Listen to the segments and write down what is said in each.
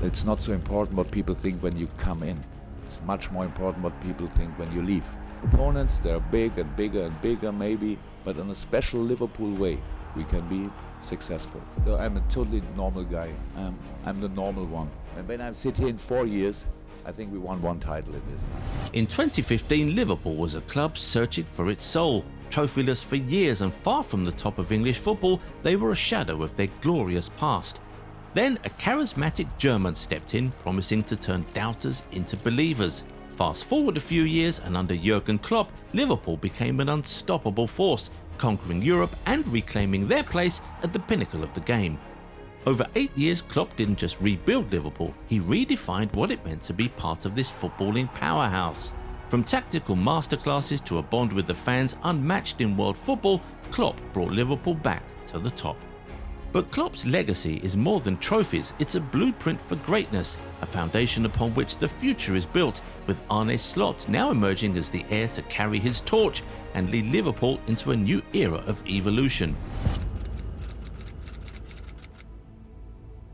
It's not so important what people think when you come in. It's much more important what people think when you leave. Opponents, they're big and bigger and bigger maybe, but in a special Liverpool way, we can be successful. So I'm a totally normal guy. I'm the normal one. And when I sit here in 4 years, I think we won one title in this time. In 2015, Liverpool was a club searching for its soul. Trophyless for years and far from the top of English football, they were a shadow of their glorious past. Then a charismatic German stepped in, promising to turn doubters into believers. Fast forward a few years and under Jürgen Klopp, Liverpool became an unstoppable force, conquering Europe and reclaiming their place at the pinnacle of the game. Over 8 years, Klopp didn't just rebuild Liverpool, he redefined what it meant to be part of this footballing powerhouse. From tactical masterclasses to a bond with the fans unmatched in world football, Klopp brought Liverpool back to the top. But Klopp's legacy is more than trophies, it's a blueprint for greatness, a foundation upon which the future is built, with Arne Slot now emerging as the heir to carry his torch and lead Liverpool into a new era of evolution.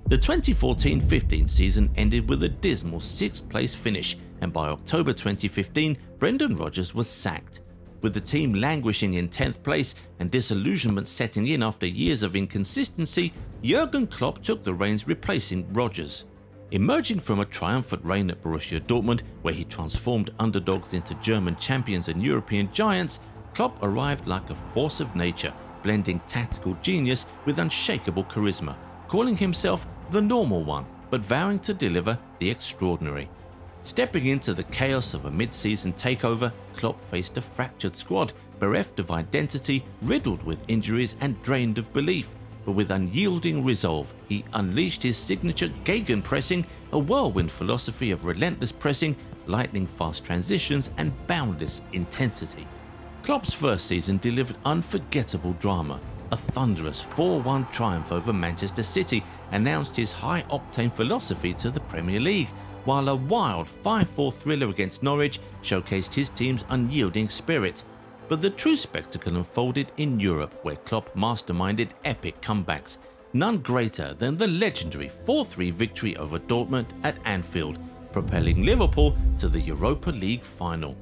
The 2014-15 season ended with a dismal 6th place finish, and by October 2015, Brendan Rodgers was sacked. With the team languishing in 10th place and disillusionment setting in after years of inconsistency, Jürgen Klopp took the reins, replacing Rodgers. Emerging from a triumphant reign at Borussia Dortmund, where he transformed underdogs into German champions and European giants, Klopp arrived like a force of nature, blending tactical genius with unshakable charisma, calling himself the normal one, but vowing to deliver the extraordinary. Stepping into the chaos of a mid-season takeover, Klopp faced a fractured squad, bereft of identity, riddled with injuries and drained of belief. But with unyielding resolve, he unleashed his signature gegenpressing, a whirlwind philosophy of relentless pressing, lightning-fast transitions and boundless intensity. Klopp's first season delivered unforgettable drama. A thunderous 4-1 triumph over Manchester City announced his high-octane philosophy to the Premier League, while a wild 5-4 thriller against Norwich showcased his team's unyielding spirit. But the true spectacle unfolded in Europe, where Klopp masterminded epic comebacks, none greater than the legendary 4-3 victory over Dortmund at Anfield, propelling Liverpool to the Europa League final.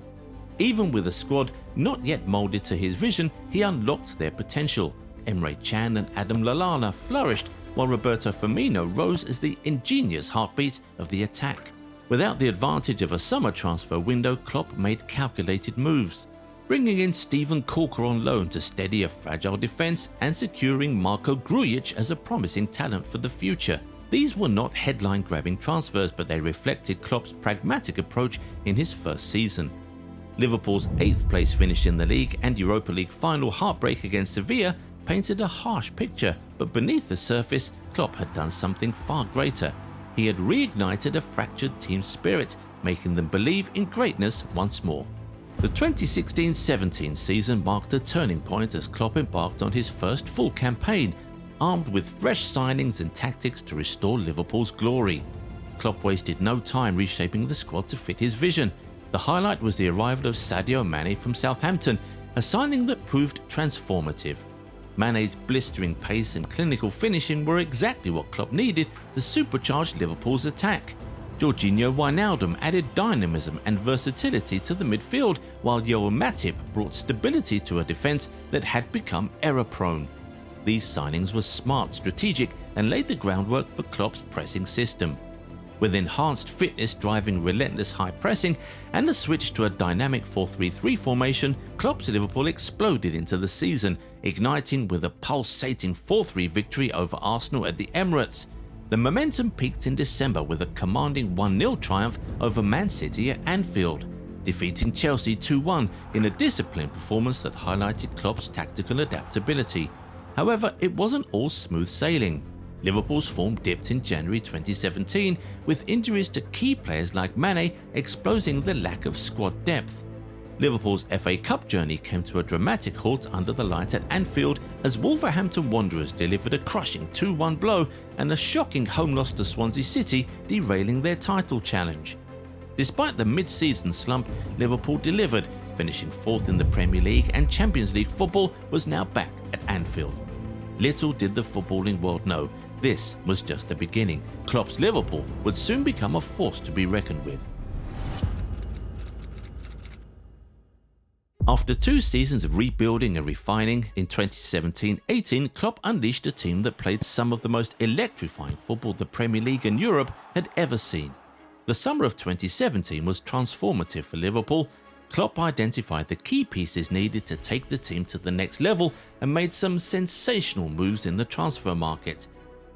Even with a squad not yet moulded to his vision, he unlocked their potential. Emre Can and Adam Lallana flourished, while Roberto Firmino rose as the ingenious heartbeat of the attack. Without the advantage of a summer transfer window, Klopp made calculated moves, bringing in Steven Corker on loan to steady a fragile defence and securing Marko Grujic as a promising talent for the future. These were not headline-grabbing transfers, but they reflected Klopp's pragmatic approach in his first season. Liverpool's 8th place finish in the league and Europa League final heartbreak against Sevilla painted a harsh picture, but beneath the surface, Klopp had done something far greater. He had reignited a fractured team spirit, making them believe in greatness once more. The 2016-17 season marked a turning point as Klopp embarked on his first full campaign, armed with fresh signings and tactics to restore Liverpool's glory. Klopp wasted no time reshaping the squad to fit his vision. The highlight was the arrival of Sadio Mane from Southampton, a signing that proved transformative. Mane's blistering pace and clinical finishing were exactly what Klopp needed to supercharge Liverpool's attack. Jorginho Wijnaldum added dynamism and versatility to the midfield, while Joel Matip brought stability to a defence that had become error-prone. These signings were smart, strategic, and laid the groundwork for Klopp's pressing system. With enhanced fitness driving relentless high pressing and a switch to a dynamic 4-3-3 formation, Klopp's Liverpool exploded into the season, igniting with a pulsating 4-3 victory over Arsenal at the Emirates. The momentum peaked in December with a commanding 1-0 triumph over Man City at Anfield, defeating Chelsea 2-1 in a disciplined performance that highlighted Klopp's tactical adaptability. However, it wasn't all smooth sailing. Liverpool's form dipped in January 2017, with injuries to key players like Mane exposing the lack of squad depth. Liverpool's FA Cup journey came to a dramatic halt under the lights at Anfield as Wolverhampton Wanderers delivered a crushing 2-1 blow and a shocking home loss to Swansea City, derailing their title challenge. Despite the mid-season slump, Liverpool delivered, finishing 4th in the Premier League, and Champions League football was now back at Anfield. Little did the footballing world know, This was just the beginning. Klopp's Liverpool would soon become a force to be reckoned with. After 2 seasons of rebuilding and refining, in 2017-18, Klopp unleashed a team that played some of the most electrifying football the Premier League and Europe had ever seen. The summer of 2017 was transformative for Liverpool. Klopp identified the key pieces needed to take the team to the next level and made some sensational moves in the transfer market.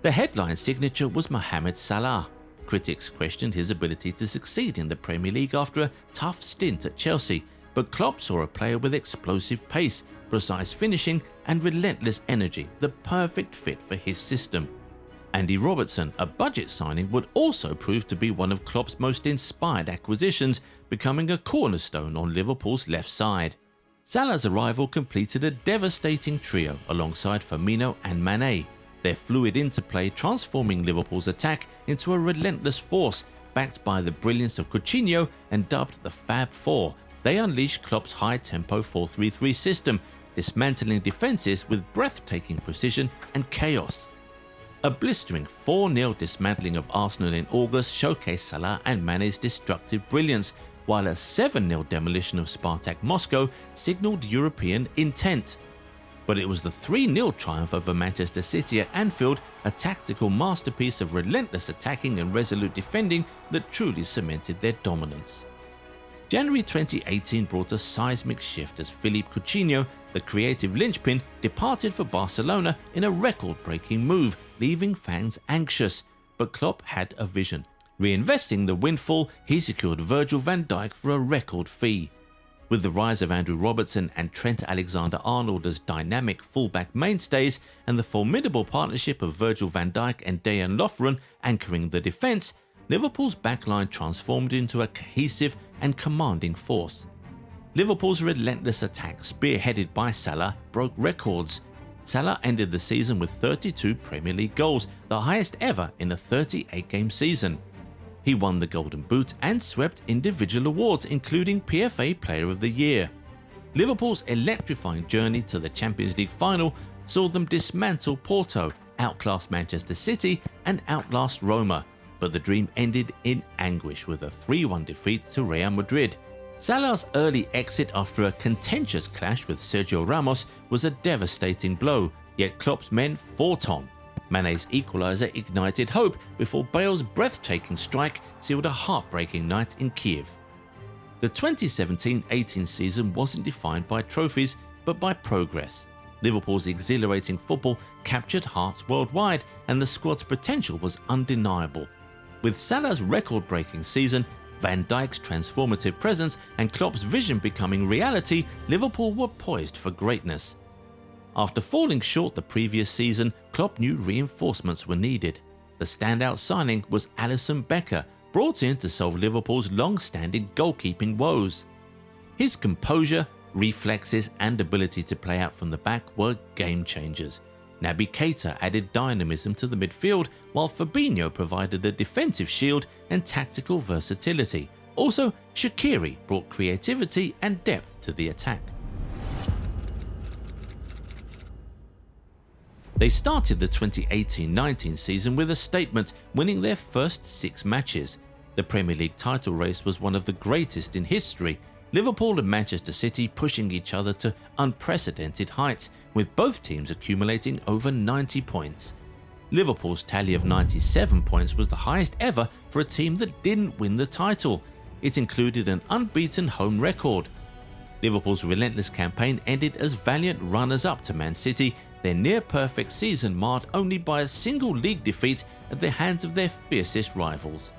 The headline signature was Mohamed Salah. Critics questioned his ability to succeed in the Premier League after a tough stint at Chelsea, but Klopp saw a player with explosive pace, precise finishing and relentless energy, the perfect fit for his system. Andy Robertson, a budget signing, would also prove to be one of Klopp's most inspired acquisitions, becoming a cornerstone on Liverpool's left side. Salah's arrival completed a devastating trio alongside Firmino and Mane, their fluid interplay transforming Liverpool's attack into a relentless force. Backed by the brilliance of Coutinho and dubbed the Fab Four, they unleashed Klopp's high-tempo 4-3-3 system, dismantling defences with breathtaking precision and chaos. A blistering 4-0 dismantling of Arsenal in August showcased Salah and Mane's destructive brilliance, while a 7-0 demolition of Spartak Moscow signalled European intent. But it was the 3-0 triumph over Manchester City at Anfield, a tactical masterpiece of relentless attacking and resolute defending, that truly cemented their dominance. January 2018 brought a seismic shift as Philippe Coutinho, the creative linchpin, departed for Barcelona in a record-breaking move, leaving fans anxious. But Klopp had a vision. Reinvesting the windfall, he secured Virgil van Dijk for a record fee. With the rise of Andrew Robertson and Trent Alexander-Arnold as dynamic fullback mainstays, and the formidable partnership of Virgil van Dijk and Dejan Lovren anchoring the defence, Liverpool's backline transformed into a cohesive and commanding force. Liverpool's relentless attack, spearheaded by Salah, broke records. Salah ended the season with 32 Premier League goals, the highest ever in a 38-game season. He won the Golden Boot and swept individual awards, including PFA Player of the Year. Liverpool's electrifying journey to the Champions League final saw them dismantle Porto, outclass Manchester City and outlast Roma, but the dream ended in anguish with a 3-1 defeat to Real Madrid. Salah's early exit after a contentious clash with Sergio Ramos was a devastating blow, yet Klopp's men fought on. Mane's equaliser ignited hope before Bale's breathtaking strike sealed a heartbreaking night in Kiev. The 2017-18 season wasn't defined by trophies, but by progress. Liverpool's exhilarating football captured hearts worldwide, and the squad's potential was undeniable. With Salah's record-breaking season, Van Dijk's transformative presence and Klopp's vision becoming reality, Liverpool were poised for greatness. After falling short the previous season, Klopp knew reinforcements were needed. The standout signing was Alisson Becker, brought in to solve Liverpool's long-standing goalkeeping woes. His composure, reflexes and ability to play out from the back were game-changers. Naby Keita added dynamism to the midfield, while Fabinho provided a defensive shield and tactical versatility. Also, Shaqiri brought creativity and depth to the attack. They started the 2018-19 season with a statement, winning their first 6 matches. The Premier League title race was one of the greatest in history, Liverpool and Manchester City pushing each other to unprecedented heights, with both teams accumulating over 90 points. Liverpool's tally of 97 points was the highest ever for a team that didn't win the title. It included an unbeaten home record. Liverpool's relentless campaign ended as valiant runners-up to Man City, their near-perfect season marred only by a single league defeat at the hands of their fiercest rivals.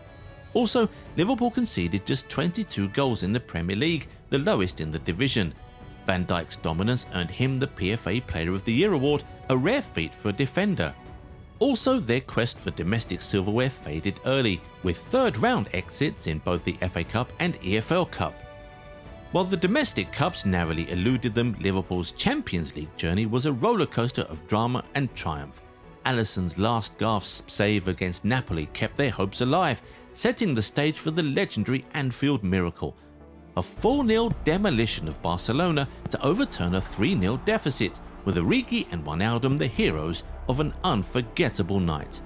Also, Liverpool conceded just 22 goals in the Premier League, the lowest in the division. Van Dijk's dominance earned him the PFA Player of the Year award, a rare feat for a defender. Also, their quest for domestic silverware faded early, with third-round exits in both the FA Cup and EFL Cup. While the domestic cups narrowly eluded them, Liverpool's Champions League journey was a rollercoaster of drama and triumph. Alisson's last gasp save against Napoli kept their hopes alive, setting the stage for the legendary Anfield miracle. A 4-0 demolition of Barcelona to overturn a 3-0 deficit, with Origi and Wijnaldum the heroes of an unforgettable night.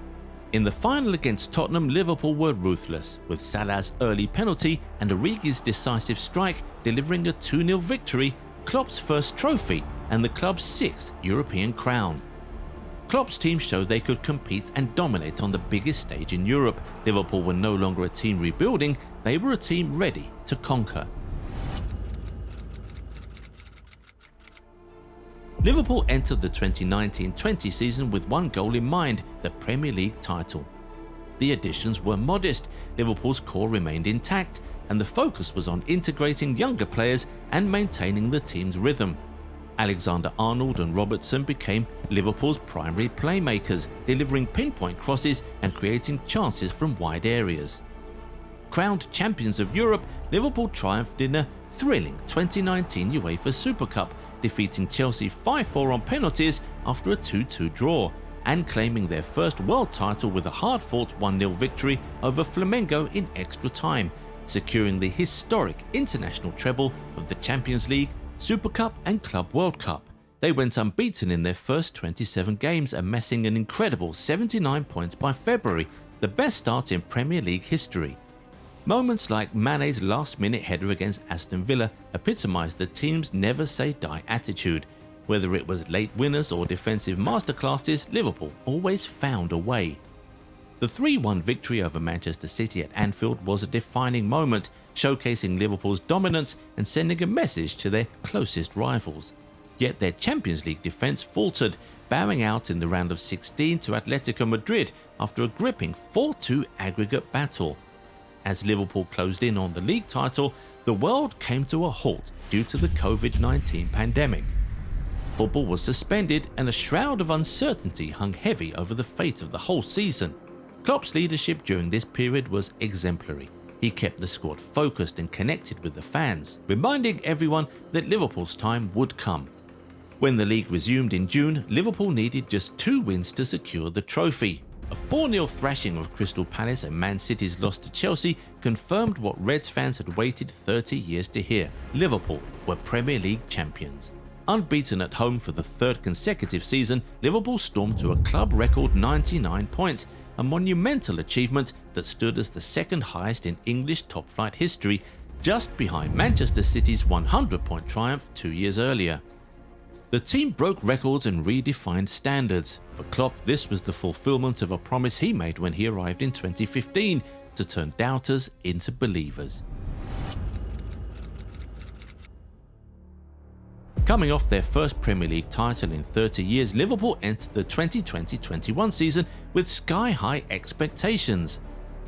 In the final against Tottenham, Liverpool were ruthless, with Salah's early penalty and Origi's decisive strike delivering a 2-0 victory, Klopp's first trophy and the club's 6th European crown. Klopp's team showed they could compete and dominate on the biggest stage in Europe. Liverpool were no longer a team rebuilding, they were a team ready to conquer. Liverpool entered the 2019-20 season with one goal in mind, the Premier League title. The additions were modest, Liverpool's core remained intact, and the focus was on integrating younger players and maintaining the team's rhythm. Alexander-Arnold and Robertson became Liverpool's primary playmakers, delivering pinpoint crosses and creating chances from wide areas. Crowned champions of Europe, Liverpool triumphed in a thrilling 2019 UEFA Super Cup, defeating Chelsea 5-4 on penalties after a 2-2 draw, and claiming their first world title with a hard-fought 1-0 victory over Flamengo in extra time, securing the historic international treble of the Champions League, Super Cup and Club World Cup. They went unbeaten in their first 27 games, amassing an incredible 79 points by February, the best start in Premier League history. Moments like Mane's last-minute header against Aston Villa epitomised the team's never-say-die attitude. Whether it was late winners or defensive masterclasses, Liverpool always found a way. The 3-1 victory over Manchester City at Anfield was a defining moment, showcasing Liverpool's dominance and sending a message to their closest rivals. Yet their Champions League defence faltered, bowing out in the round of 16 to Atletico Madrid after a gripping 4-2 aggregate battle. As Liverpool closed in on the league title, the world came to a halt due to the COVID-19 pandemic. Football was suspended and a shroud of uncertainty hung heavy over the fate of the whole season. Klopp's leadership during this period was exemplary. He kept the squad focused and connected with the fans, reminding everyone that Liverpool's time would come. When the league resumed in June, Liverpool needed just 2 wins to secure the trophy. A 4-0 thrashing of Crystal Palace and Man City's loss to Chelsea confirmed what Reds fans had waited 30 years to hear. Liverpool were Premier League champions. Unbeaten at home for the 3rd consecutive season, Liverpool stormed to a club record 99 points, a monumental achievement that stood as the 2nd highest in English top-flight history, just behind Manchester City's 100-point triumph 2 years earlier. The team broke records and redefined standards. For Klopp, this was the fulfillment of a promise he made when he arrived in 2015 to turn doubters into believers. Coming off their first Premier League title in 30 years, Liverpool entered the 2020-21 season with sky-high expectations.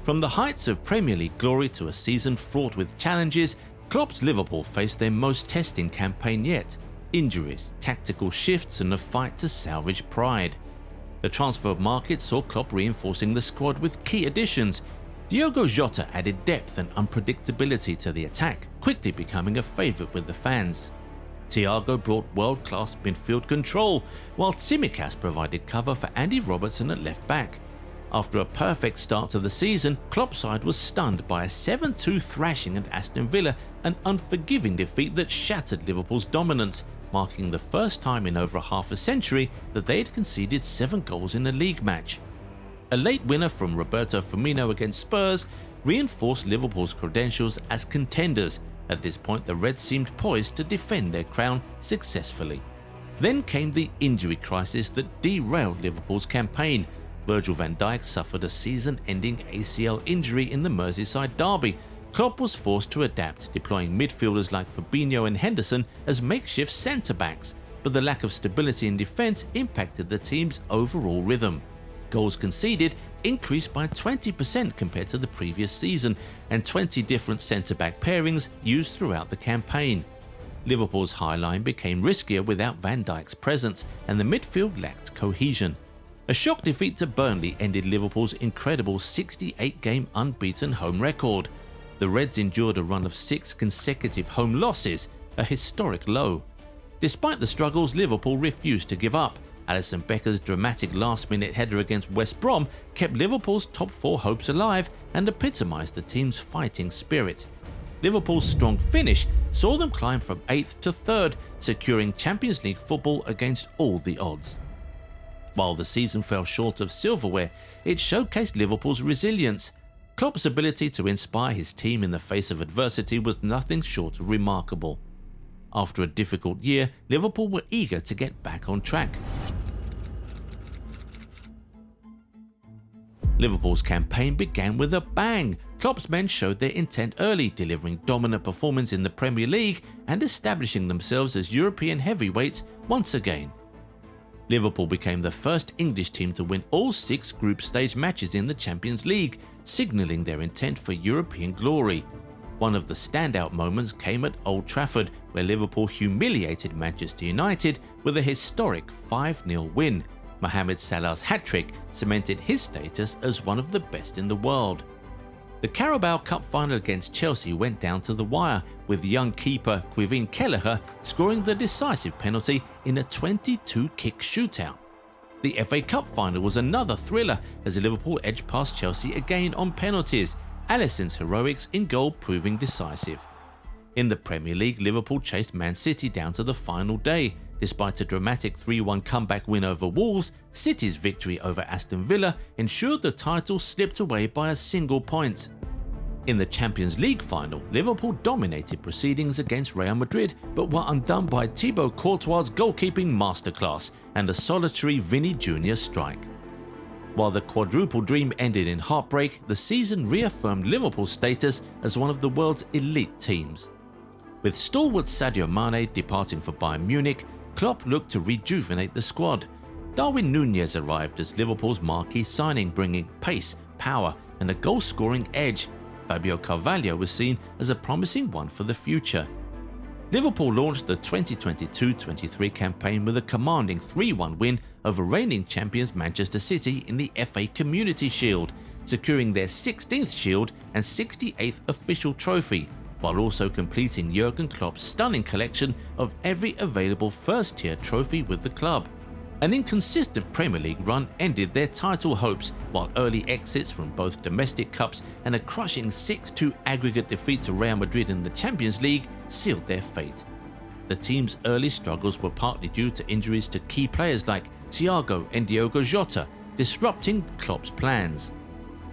From the heights of Premier League glory to a season fraught with challenges, Klopp's Liverpool faced their most testing campaign yet. Injuries, tactical shifts and a fight to salvage pride. The transfer market saw Klopp reinforcing the squad with key additions. Diogo Jota added depth and unpredictability to the attack, quickly becoming a favourite with the fans. Thiago brought world-class midfield control, while Tsimikas provided cover for Andy Robertson at left-back. After a perfect start to the season, Klopp's side was stunned by a 7-2 thrashing at Aston Villa, an unforgiving defeat that shattered Liverpool's dominance, marking the first time in over half a century that they had conceded 7 goals in a league match. A late winner from Roberto Firmino against Spurs reinforced Liverpool's credentials as contenders. At this point, the Reds seemed poised to defend their crown successfully. Then came the injury crisis that derailed Liverpool's campaign. Virgil van Dijk suffered a season-ending ACL injury in the Merseyside derby. Klopp was forced to adapt, deploying midfielders like Fabinho and Henderson as makeshift centre-backs, but the lack of stability in defence impacted the team's overall rhythm. Goals conceded increased by 20% compared to the previous season, and 20 different centre-back pairings used throughout the campaign. Liverpool's high line became riskier without Van Dijk's presence, and the midfield lacked cohesion. A shock defeat to Burnley ended Liverpool's incredible 68-game unbeaten home record. The Reds endured a run of 6 consecutive home losses, a historic low. Despite the struggles, Liverpool refused to give up. Alisson Becker's dramatic last-minute header against West Brom kept Liverpool's top 4 hopes alive and epitomised the team's fighting spirit. Liverpool's strong finish saw them climb from 8th to 3rd, securing Champions League football against all the odds. While the season fell short of silverware, it showcased Liverpool's resilience. Klopp's ability to inspire his team in the face of adversity was nothing short of remarkable. After a difficult year, Liverpool were eager to get back on track. Liverpool's campaign began with a bang. Klopp's men showed their intent early, delivering dominant performance in the Premier League and establishing themselves as European heavyweights once again. Liverpool became the first English team to win all 6 group stage matches in the Champions League, signalling their intent for European glory. One of the standout moments came at Old Trafford, where Liverpool humiliated Manchester United with a historic 5-0 win. Mohamed Salah's hat-trick cemented his status as one of the best in the world. The Carabao Cup final against Chelsea went down to the wire, with young keeper Kevin Kelleher scoring the decisive penalty in a 22-kick shootout. The FA Cup final was another thriller as Liverpool edged past Chelsea again on penalties, Alisson's heroics in goal proving decisive. In the Premier League, Liverpool chased Man City down to the final day. Despite a dramatic 3-1 comeback win over Wolves, City's victory over Aston Villa ensured the title slipped away by a single point. In the Champions League final, Liverpool dominated proceedings against Real Madrid but were undone by Thibaut Courtois' goalkeeping masterclass and a solitary Vinny Jr. strike. While the quadruple dream ended in heartbreak, the season reaffirmed Liverpool's status as one of the world's elite teams. With stalwart Sadio Mane departing for Bayern Munich, Klopp looked to rejuvenate the squad. Darwin Núñez arrived as Liverpool's marquee signing, bringing pace, power and a goal-scoring edge. Fabio Carvalho was seen as a promising one for the future. Liverpool launched the 2022-23 campaign with a commanding 3-1 win over reigning champions Manchester City in the FA Community Shield, securing their 16th Shield and 68th official trophy, while also completing Jürgen Klopp's stunning collection of every available first-tier trophy with the club. An inconsistent Premier League run ended their title hopes, while early exits from both domestic cups and a crushing 6-2 aggregate defeat to Real Madrid in the Champions League sealed their fate. The team's early struggles were partly due to injuries to key players like Thiago and Diogo Jota, disrupting Klopp's plans.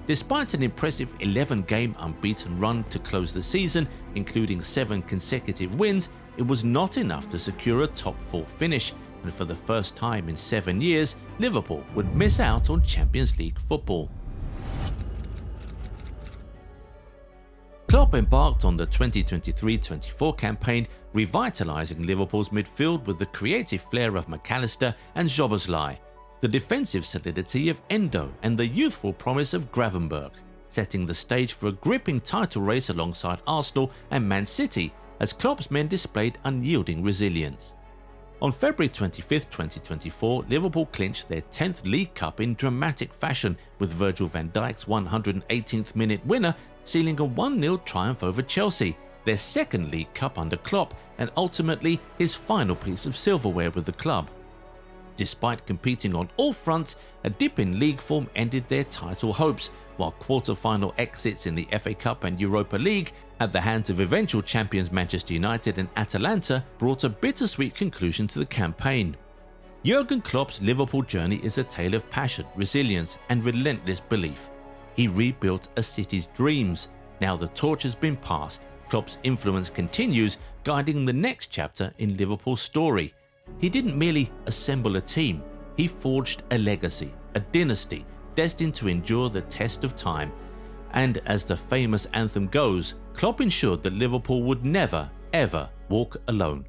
Despite an impressive 11-game unbeaten run to close the season, including 7 consecutive wins, it was not enough to secure a top 4 finish, and for the first time in 7 years, Liverpool would miss out on Champions League football. Klopp embarked on the 2023-24 campaign, revitalising Liverpool's midfield with the creative flair of McAllister and Szoboszlai, the defensive solidity of Endo and the youthful promise of Gravenberch, setting the stage for a gripping title race alongside Arsenal and Man City as Klopp's men displayed unyielding resilience. On February 25, 2024, Liverpool clinched their 10th League Cup in dramatic fashion, with Virgil van Dijk's 118th minute winner sealing a 1-0 triumph over Chelsea, their second League Cup under Klopp, and ultimately his final piece of silverware with the club. Despite competing on all fronts, a dip in league form ended their title hopes, while quarter-final exits in the FA Cup and Europa League at the hands of eventual champions Manchester United and Atalanta brought a bittersweet conclusion to the campaign. Jürgen Klopp's Liverpool journey is a tale of passion, resilience and relentless belief. He rebuilt a city's dreams. Now the torch has been passed. Klopp's influence continues, guiding the next chapter in Liverpool's story. He didn't merely assemble a team, he forged a legacy, a dynasty destined to endure the test of time. And as the famous anthem goes, Klopp ensured that Liverpool would never, ever walk alone.